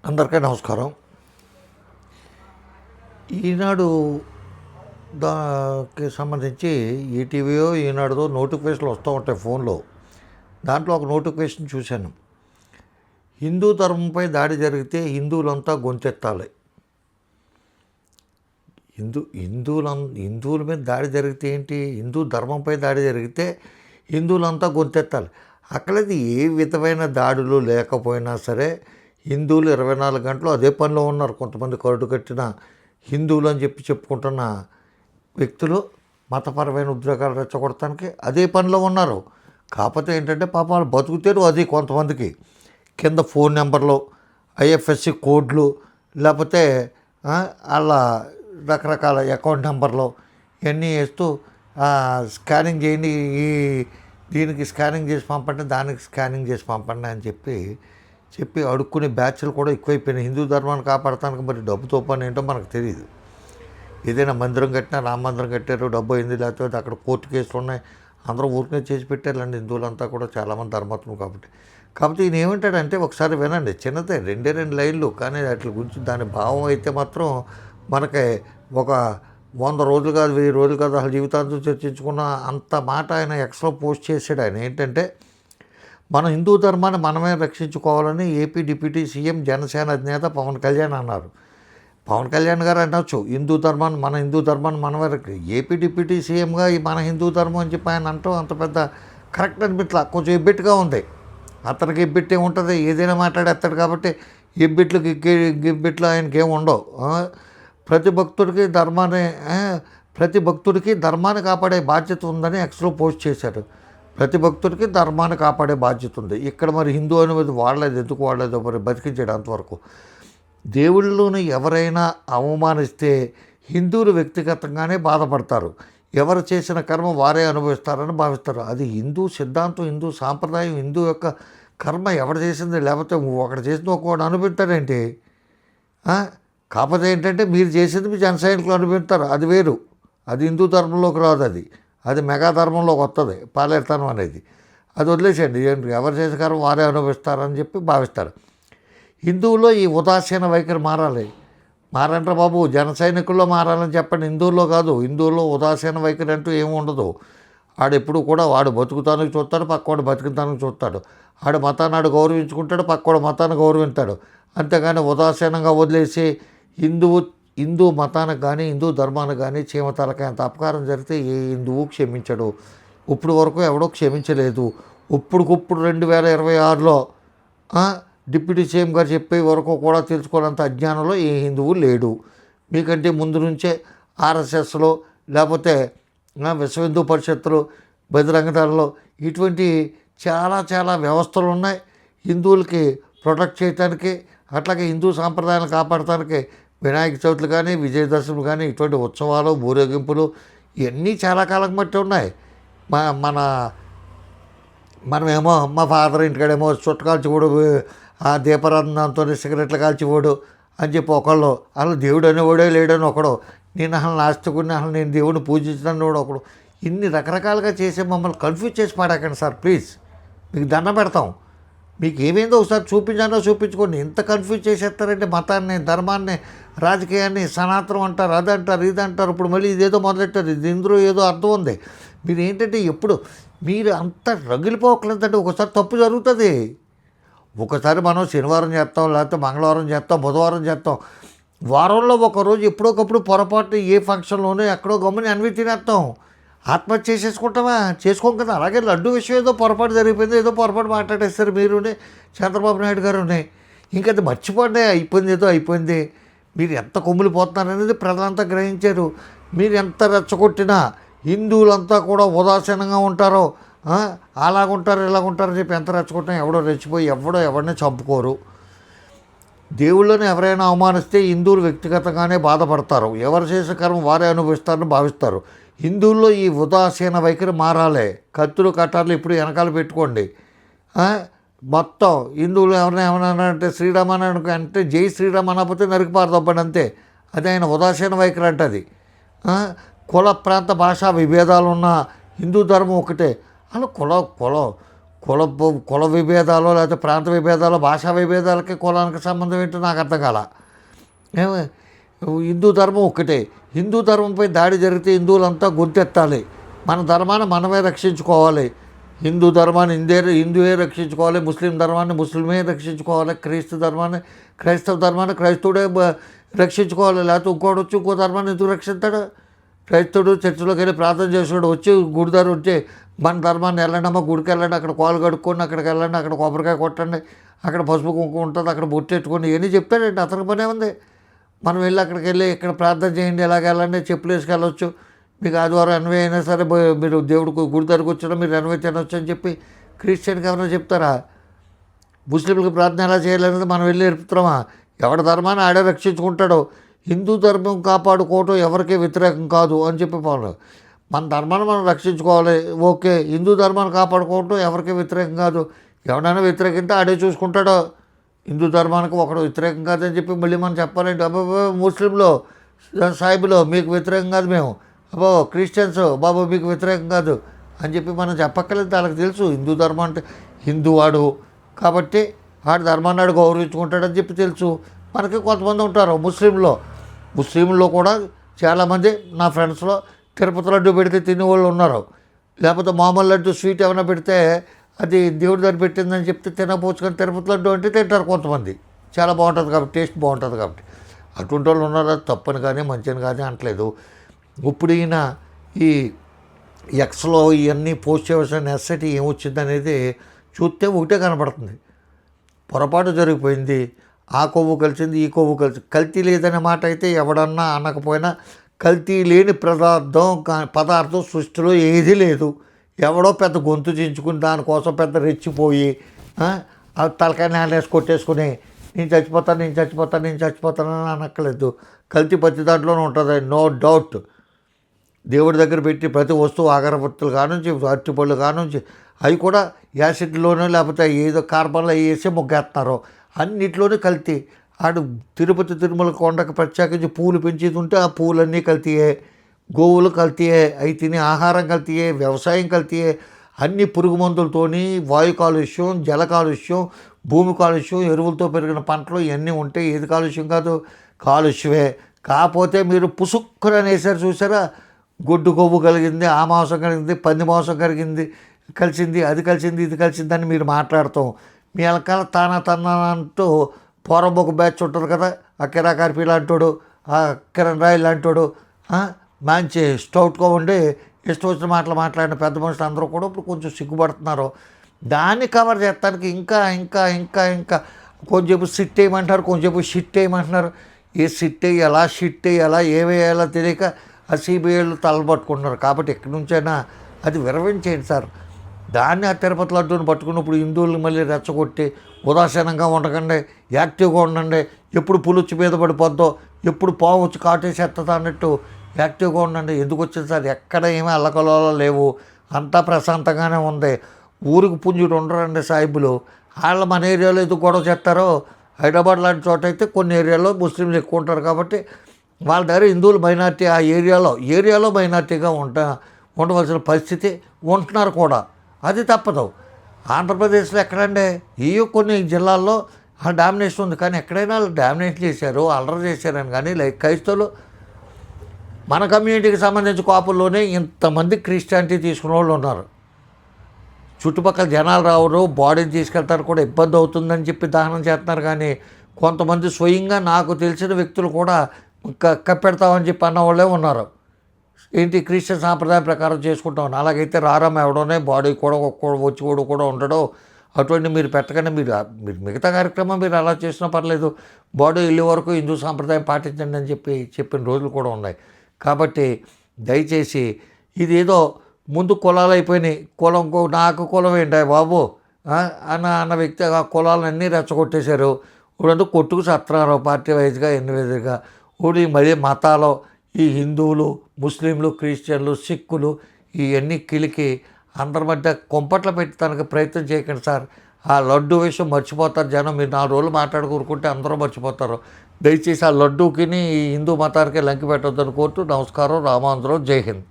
అందరికీ నమస్కారం. ఈనాడు దానికి సంబంధించి ఈటీవీయో ఈనాడుదో నోటిఫికేషన్లు వస్తూ ఉంటాయి ఫోన్లో. దాంట్లో ఒక నోటిఫికేషన్ చూశాను. హిందూ ధర్మంపై దాడి జరిగితే హిందువులంతా గొంతెత్తాలి. హిందువుల మీద దాడి జరిగితే ఏంటి? హిందూ ధర్మంపై దాడి జరిగితే హిందువులంతా గొంతెత్తాలి. అక్కడది ఏ విధమైన దాడులు లేకపోయినా సరే హిందువులు 24 గంటలు అదే పనిలో ఉన్నారు. కొంతమంది కరుడు కట్టిన హిందువులు అని చెప్పుకుంటున్న వ్యక్తులు మతపరమైన ఉద్రేకాలు రెచ్చగొడటానికి అదే పనిలో ఉన్నారు. కాకపోతే ఏంటంటే పాపం వాళ్ళు బతుకుతారు. అది కొంతమందికి కింద ఫోన్ నెంబర్లు, ఐఎఫ్ఎస్సి కోడ్లు, లేకపోతే వాళ్ళ రకరకాల అకౌంట్ నెంబర్లు ఇవన్నీ వేస్తూ స్కానింగ్ చేయండి, దీనికి స్కానింగ్ చేసి పంపండి, దానికి స్కానింగ్ చేసి పంపండి అని చెప్పి అడుక్కునే బ్యాచ్లు కూడా ఎక్కువైపోయినాయి. హిందూ ధర్మాన్ని కాపాడటానికి మరి డబ్బుతో పని ఏంటో మనకు తెలియదు. ఏదైనా మందిరం కట్టినా, రామ మందిరం కట్టారు, డబ్బు అయింది, లేకపోతే అక్కడ కోర్టు కేసులు ఉన్నాయి, అందరూ ఊరికే చేసి పెట్టారండి. హిందువులంతా కూడా చాలామంది ధర్మత్వం కాబట్టి ఈయన ఏమంటాడంటే ఒకసారి వినండి. చిన్నదే 2 లైన్లు, కానీ వాటి గురించి దాని భావం అయితే మాత్రం మనకి ఒక 100 రోజులు కాదు, 1000 రోజులు కాదు, అసలు జీవితాంతం చర్చించుకున్న అంత మాట ఆయన ఎక్స్లో పోస్ట్ చేశాడు. ఆయన ఏంటంటే మన హిందూ ధర్మాన్ని మనమే రక్షించుకోవాలని ఏపీ డిప్యూటీ సీఎం జనసేన అధినేత పవన్ కళ్యాణ్ అన్నారు. పవన్ కళ్యాణ్ గారు అనొచ్చు మన హిందూ ధర్మాన్ని మనమే ఏపీ డిప్యూటీ సీఎంగా మన హిందూ ధర్మం అని చెప్పి ఆయన అంటూ అంత పెద్ద కరెక్ట్ అనిపించలా. కొంచెం ఎబ్బెట్టుగా ఉంది. అతనికి ఎబ్బెట్టే ఉంటుంది, ఏదైనా మాట్లాడేస్తాడు. కాబట్టి ఎబ్బెట్లు ఆయనకి ఏమి ఉండవు. ప్రతి భక్తుడికి ధర్మాన్ని కాపాడే బాధ్యత ఉందని ఎక్స్లో పోస్ట్ చేశారు. ప్రతి భక్తుడికి ధర్మాన్ని కాపాడే బాధ్యత ఉంది. ఇక్కడ మరి హిందూ అనేది వాడలేదు, ఎందుకు వాడలేదో మరి బతికించాడు అంతవరకు. దేవుళ్ళను ఎవరైనా అవమానిస్తే హిందువులు వ్యక్తిగతంగానే బాధపడతారు. ఎవరు చేసిన కర్మ వారే అనుభవిస్తారని భావిస్తారు. అది హిందూ సిద్ధాంతం, హిందూ సాంప్రదాయం, హిందూ యొక్క కర్మ ఎవరు చేసింది. లేకపోతే ఒకటి చేసింది ఒకటి అనుభవిస్తాడేంటి? కాకపోతే ఏంటంటే మీరు చేసింది మీ జనసైనికులు అనుభవిస్తారు, అది వేరు. అది హిందూ ధర్మంలోకి రాదు. అది మెగా ధర్మంలోకి వస్తుంది పాలేరుతనం అనేది. అది వదిలేసేయండి. ఎవరు చేసే కర్మ వారే అనుభవిస్తారని చెప్పి భావిస్తారు. హిందువుల్లో ఈ ఉదాసీన వైఖరి మారంటారు బాబు. జన సైనికుల్లో మారాలని చెప్పండి, హిందువుల్లో కాదు. హిందువుల్లో ఉదాసీన వైఖరి అంటూ ఏమి ఉండదు. ఆడెప్పుడు కూడా వాడు బతుకుతానికి చూస్తాడు, పక్కవాడు బతుకుతానికి చూస్తాడు. ఆడు మతాన్ని గౌరవించుకుంటాడు, పక్కవాడు మతాన్ని గౌరవించాడు. అంతేగాని ఉదాసీనంగా వదిలేసి హిందూ మతానికి కానీ హిందూ ధర్మానికి కానీ చీమతలకి అంత అపకారం జరిగితే ఏ హిందువు క్షమించడు. ఇప్పుడు వరకు ఎవడో క్షమించలేదు. ఇప్పుడుకిప్పుడు 2026లో డిప్యూటీ సీఎం గారు చెప్పే వరకు కూడా తెలుసుకోవాలంత అజ్ఞానంలో ఏ హిందువు లేడు. మీకంటే ముందు నుంచే ఆర్ఎస్ఎస్లో, లేకపోతే విశ్వ హిందూ పరిషత్తులు, బహిరంగ దళాలు, ఇటువంటి చాలా వ్యవస్థలు ఉన్నాయి హిందువులకి ప్రొటెక్ట్ చేయడానికి. అట్లాగే హిందూ సాంప్రదాయాలను కాపాడటానికి వినాయక చవితులు కానీ, విజయదశమి కానీ, ఇటువంటి ఉత్సవాలు, ఊరేగింపులు ఇవన్నీ చాలా కాలం బట్టి ఉన్నాయి. మనమేమో మా ఫాదర్ ఇంటికాడేమో చుట్టకాల్చిపోడు, ఆ దీపారాధనతో సిగరెట్లు కాల్చిపోడు అని చెప్పి ఒకళ్ళు, అసలు దేవుడు అనేవాడే లేడని ఒకడు, నేను అసలు నాస్తికుడిని, అసలు నేను దేవుడిని పూజించడానికి కూడా ఒకడు. ఇన్ని రకరకాలుగా చేసే మమ్మల్ని కన్ఫ్యూజ్ చేసి పడాకండి సార్ ప్లీజ్. మీకు దండం పెడతాం. మీకు ఏమైందో ఒకసారి చూపించుకోండి. ఇంత కన్ఫ్యూజ్ చేసేస్తారంటే మతాన్ని, ధర్మాన్ని, రాజకీయాన్ని. సనాతనం అంటారు, అదంటారు, ఇదంటారు. ఇప్పుడు మళ్ళీ ఇదేదో మొదలెట్టారు. ఇది ఇందులో ఏదో అర్థం ఉంది. మీరు ఏంటంటే మీరు అంత రగిలిపోకలేదంటే ఒకసారి తప్పు జరుగుతుంది. ఒకసారి మనం శనివారం చేస్తాం, లేకపోతే మంగళవారం చేస్తాం, బుధవారం చేస్తాం. వారంలో ఒకరోజు ఎప్పుడోకప్పుడు పొరపాటు ఏ ఫంక్షన్లోనే ఎక్కడో గమ్ముని అన్వి తినేస్తాం. ఆత్మహత్య చేసుకోం కదా. అలాగే లడ్డు విషయం ఏదో పొరపాటు జరిగిపోయింది, ఏదో పొరపాటు మాట్లాడేస్తారు మీరునే, చంద్రబాబు నాయుడు గారు ఉన్నాయి. ఇంకా అది మర్చిపోండి, అయిపోయింది. మీరు ఎంత కొమ్ములు పోతున్నారనేది ప్రజలంతా గ్రహించారు. మీరు ఎంత రెచ్చగొట్టినా హిందువులంతా కూడా ఉదాసీనంగా ఉంటారో, అలాగుంటారు ఇలాగుంటారని చెప్పి ఎంత రెచ్చగొట్టినా ఎవడో రెచ్చిపోయి ఎవరిని చంపుకోరు. దేవుళ్ళని ఎవరైనా అవమానిస్తే హిందువులు వ్యక్తిగతంగానే బాధపడతారు. ఎవరు చేసే కర్మ వారే అనుభవిస్తారని భావిస్తారు. హిందువుల్లో ఈ ఉదాసీన వైఖరి మారాలి. కత్తులు కట్టాలు ఇప్పుడు వెనకాల పెట్టుకోండి. మొత్తం హిందువులు ఏమైనా అంటే శ్రీరామని అంటే జై శ్రీరామ్ అనకపోతే నరికిపారదొబ్బండి అంతే. అది ఆయన ఉదాసీన వైఖరి అంటది. కుల ప్రాంత భాషా విభేదాలు ఉన్న హిందూ ధర్మం ఒకటే. అలా కుల విభేదాలు లేకపోతే ప్రాంత విభేదాలు భాషా విభేదాలకి కులానికి సంబంధం ఏంటో నాకు అర్థం కాల. ఏమి హిందూ ధర్మం ఒక్కటే. హిందూ ధర్మంపై దాడి జరిగితే హిందువులంతా గొంతెత్తాలి. మన ధర్మాన్ని మనమే రక్షించుకోవాలి. హిందూ ధర్మాన్ని హిందువే రక్షించుకోవాలి, ముస్లిం ధర్మాన్ని ముస్లిమే రక్షించుకోవాలి, క్రైస్తవ ధర్మాన్ని క్రైస్తవుడే రక్షించుకోవాలి. లేకపోతే ఇంకోటి వచ్చి ఇంకో ధర్మాన్ని ఎందుకు రక్షిస్తాడు? క్రైస్తవుడు చర్చిలోకి వెళ్ళి ప్రార్థన చేసేవాడు వచ్చి గుడిదారు వచ్చి మన ధర్మాన్ని వెళ్ళండమ్మా, గుడికి వెళ్ళండి, అక్కడ కాలు కడుక్కోండి, అక్కడికి వెళ్ళండి, అక్కడ కొబ్బరికాయ కొట్టండి, అక్కడ పసుపు కుంకుమ ఉంటుంది, అక్కడ బొట్టెట్టుకోండి, ఇవన్నీ చెప్తాడండి. అతనికి పనే ఉంది. మనం వెళ్ళి అక్కడికి వెళ్ళి ఇక్కడ ప్రార్థన చేయండి, ఎలాగ వెళ్ళండి, చెప్పులు వేసుకెళ్ళొచ్చు, మీకు ఆదివారం ఎనభై అయినా సరే మీరు దేవుడు గుడి దగ్గరకు వచ్చినా మీరు ఎనభై తినొచ్చు అని చెప్పి క్రిస్టియన్కి ఎవరైనా చెప్తారా? ముస్లింలకు ప్రార్థన ఎలా చేయాలనేది మనం వెళ్ళి నేర్పుతున్నామా? ఎవరి ధర్మాన్ని ఆడే రక్షించుకుంటాడో. హిందూ ధర్మం కాపాడుకోవటం ఎవరికీ వ్యతిరేకం కాదు అని చెప్పి మన ధర్మాన్ని మనం రక్షించుకోవాలి. ఓకే, హిందూ ధర్మాన్ని కాపాడుకోవటం ఎవరికీ వ్యతిరేకం కాదు. ఎవరైనా వ్యతిరేకంటే ఆడే చూసుకుంటాడో. హిందూ ధర్మానికి ఒకడు వ్యతిరేకం కాదని చెప్పి మళ్ళీ మనం చెప్పాలంటే అబ్బాబో ముస్లింలో సాయిబులో మీకు వ్యతిరేకం కాదు, మేము అబ్బో క్రిస్టియన్స్ బాబు మీకు వ్యతిరేకం కాదు అని చెప్పి మనం చెప్పక్కర్లేదు. వాళ్ళకి తెలుసు హిందూ ధర్మం అంటే హిందూ వాడు కాబట్టి వాడి ధర్మాన్ని వాడు గౌరవించుకుంటాడని చెప్పి తెలుసు. మనకి కొంతమంది ఉంటారు ముస్లింలో కూడా చాలామంది నా ఫ్రెండ్స్లో తిరుపతి లడ్డు పెడితే తినేవాళ్ళు ఉన్నారు. లేకపోతే మామూలు లడ్డు స్వీట్ ఏమైనా పెడితే అది దేవుడి దగ్గర పెట్టిందని చెప్తే తినకపోవచ్చు, కానీ తిరుపతి లడ్డు అంటే తింటారు కొంతమంది. చాలా బాగుంటుంది కాబట్టి, టేస్ట్ బాగుంటుంది కాబట్టి. అటువంటి వాళ్ళు ఉన్నారు. అది తప్పని కానీ మంచిని కానీ అనట్లేదు. ఇప్పుడు ఈయన ఈ ఎక్స్లో ఇవన్నీ పోస్ట్ చేయవలసిన ఎస్ఐటీ ఏమొచ్చింది అనేది చూస్తే ఒకటే కనపడుతుంది. పొరపాటు జరిగిపోయింది. ఆ కొవ్వు కలిసింది, ఈ కొవ్వు కల్తీ లేదనే మాట అయితే ఎవడన్నా అనకపోయినా కల్తీ లేని పదార్థం సృష్టిలో ఏదీ లేదు. ఎవడో పెద్ద గొంతు చించుకుని దానికోసం పెద్ద రెచ్చిపోయి తలకాయ నేనేసి కొట్టేసుకుని నేను చచ్చిపోతాను అని అనక్కలేదు. కల్తీ ప్రతి దాంట్లోనే ఉంటుంది, నో డౌట్. దేవుడి దగ్గర పెట్టి ప్రతి వస్తువు అగరబత్తులు కానుంచి అరటిపళ్ళు కానుంచి అవి కూడా యాసిడ్లోనో లేకపోతే ఏదో కార్బన్లో వేసి మొగ్గేస్తున్నారు. అన్నిట్లోనే కల్తీ. ఆడు తిరుమల కొండకు ప్రత్యేకించి పూలు పెంచేది ఉంటే ఆ పూలన్నీ కల్తీయే, గోవులు కల్తీయే, అవి తినే ఆహారం కల్తీయే, వ్యవసాయం కల్తీయే. అన్ని పురుగు మందులతోని వాయు కాలుష్యం, జల కాలుష్యం, భూమి కాలుష్యం, ఎరువులతో పెరిగిన పంటలు ఇవన్నీ ఉంటాయి. ఏది కాలుష్యం కాదు? కాలుష్యమే. కాకపోతే మీరు పుసుక్కున అనేసారు చూసారా, గొడ్డు కొవ్వు కలిగింది, ఆ మాంసం కలిగింది, పంది మాంసం కలిసింది, అది కలిసింది, ఇది కలిసిందని మీరు మాట్లాడతాం. మీ వెనకాల తన అంటూ పోరంబొక బ్యాచ్ ఉంటుంది కదా, ఆ కిరాకార్పి లాంటోడు, ఆ కిరణ్ రాయ్ లాంటోడు, మంచి స్టౌట్గా ఉండి ఇష్టం వచ్చిన మాటలు మాట్లాడిన పెద్ద మనుషులు అందరూ కూడా ఇప్పుడు కొంచెం సిగ్గుపడుతున్నారు. దాన్ని కవర్ చేస్తానికి ఇంకా కొంచెంసేపు సిట్ వేయమంటారు, కొంచెంసేపు షిట్ వేయమంటున్నారు. ఏ సిట్ వేయాలా, షిట్ వేయాలా, ఏవేయాలో తెలియక ఆ సిబిఐలు తలబట్టుకుంటున్నారు. కాబట్టి ఎక్కడి నుంచైనా అది విరమించేయండి సార్. దాన్ని ఆ తిరుపతి లడ్డూని పట్టుకున్నప్పుడు హిందువులు మళ్ళీ రెచ్చగొట్టి ఉదాసీనంగా ఉండకండి, యాక్టివ్గా ఉండండి. ఎప్పుడు పులుచ్చి మీద పడిపోద్దో, ఎప్పుడు పావు వచ్చి కాటేసేస్తుంది అన్నట్టు యాక్టివ్గా ఉండండి. ఎందుకు వచ్చింది సార్? ఎక్కడ ఏమీ అల్లకలలో లేవు, అంతా ప్రశాంతంగానే ఉంది. ఊరికి పుంజుడు ఉండరండి సాయిబులు. వాళ్ళు మన ఏరియాలో ఎందుకు గొడవ చేస్తారో, హైదరాబాద్ లాంటి చోట అయితే కొన్ని ఏరియాలో ముస్లింలు ఎక్కువ ఉంటారు కాబట్టి వాళ్ళ దగ్గర హిందువులు మైనార్టీ ఆ ఏరియాలో మైనార్టీగా ఉండవలసిన పరిస్థితి ఉంటున్నారు కూడా. అది తప్పదు. ఆంధ్రప్రదేశ్లో ఎక్కడండి కొన్ని జిల్లాల్లో ఆ డామినేషన్ ఉంది, కానీ ఎక్కడైనా వాళ్ళు డామినేట్ చేశారు, అల్లరి చేశారని. కానీ లైక్ క్రైస్తవులు మన కమ్యూనిటీకి సంబంధించి కాపుల్లోనే ఇంతమంది క్రిస్టియానిటీ తీసుకునే వాళ్ళు ఉన్నారు. చుట్టుపక్కల జనాలు రావరు, బాడీని తీసుకెళ్తారు కూడా ఇబ్బంది అవుతుందని చెప్పి దహనం చేస్తున్నారు. కానీ కొంతమంది స్వయంగా నాకు తెలిసిన వ్యక్తులు కూడా కప్పెడతామని చెప్పి అన్న వాళ్ళే ఉన్నారు. ఏంటి క్రిస్టియన్ సాంప్రదాయం ప్రకారం చేసుకుంటాం. అలాగైతే రారామ ఎవడోనే బాడీ కూడా వచ్చి కూడా ఉండడో అటువంటి మీరు పెట్టకండి. మీరు మిగతా కార్యక్రమం మీరు అలా చేసినా పర్లేదు, బాడీ వెళ్ళే వరకు హిందూ సాంప్రదాయం పాటించండి అని చెప్పిన రోజులు కూడా ఉన్నాయి. కాబట్టి దయచేసి ఇదేదో ముందు కులాలు అయిపోయినాయి, నాకు కులం ఏంటి బాబు అన్న వ్యక్తి ఆ కులాలన్నీ రెచ్చగొట్టేశారు. ఇప్పుడు కొట్టుకు సత్రారు పార్టీ వైజ్గా ఎన్ని విధంగా ఇప్పుడు మరీ మతాలు ఈ హిందువులు, ముస్లింలు, క్రిస్టియన్లు, సిక్కులు ఇవన్నీ కిలికి అందరి మధ్య కొంపట్లు పెట్టడానికి ప్రయత్నం చేయకండి సార్. ఆ లడ్డు విషయం మర్చిపోతారు జనం. మీరు 4 రోజులు మాట్లాడుకుంటే అందరూ మర్చిపోతారు. దయచేసి ఆ లడ్డూకి ఈ హిందూ మతానికి లంకి పెట్టొద్దని కోరుతూ నమస్కారం. రామాంధ్రం. జై హింద్.